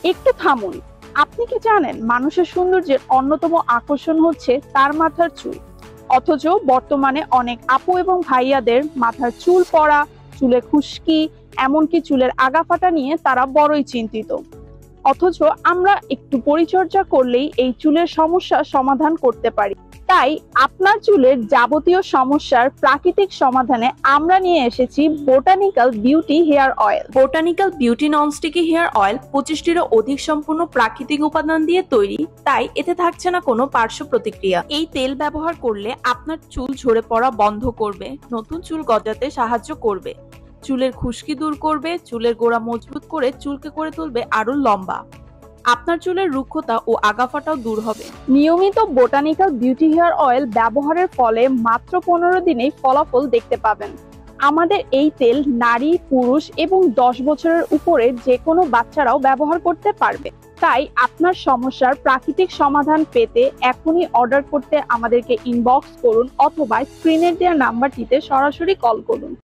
একটু থামুন। আপনি কি জানেন মানুষের সৌন্দর্যের অন্যতম আকর্ষণ হচ্ছে তার মাথার চুল? অথচ বর্তমানে অনেক আপু এবং ভাইয়াদের মাথার চুল পড়া, চুলে খুশকি, এমনকি চুলের আগা ফাটা নিয়ে তারা বড়ই চিন্তিত। অথচ আমরা একটু পরিচর্যা করলেই এই চুলের সমস্যা সমাধান করতে পারি। তাই আপনার চুলের যাবতীয় সমস্যার প্রাকৃতিক সমাধানে আমরা নিয়ে এসেছি botanical beauty hair oil. Botanical beauty non sticky hair oil 25টিরও অধিক সম্পূর্ণ প্রাকৃতিক উপাদান দিয়ে তৈরি, তাই এতে থাকছে না কোনো পার্শ্ব প্রতিক্রিয়া। এই তেল ব্যবহার করলে আপনার চুল ঝরে পড়া বন্ধ করবে, নতুন চুল গজাতে সাহায্য করবে, চুলের খুশকি দূর করবে, চুলের গোড়া মজবুত করে চুলকে করে তুলবে আরো লম্বা। আপনার চুলের রুক্ষতা ও আগাফাটাও দূর হবে। নিয়মিত বোটানিক্যাল বিউটি হেয়ার অয়েল ব্যবহারের ফলে মাত্র 15 দিনেই ফলাফল দেখতে পাবেন। আমাদের এই তেল নারী, পুরুষ এবং 10 বছরের উপরে যে কোনো বাচ্চারাও ব্যবহার করতে পারবে। তাই আপনার সমস্যার প্রাকৃতিক সমাধান পেতে এখনই অর্ডার করতে আমাদেরকে ইনবক্স করুন অথবা স্ক্রিনের দেওয়া নাম্বারটিতে সরাসরি কল করুন।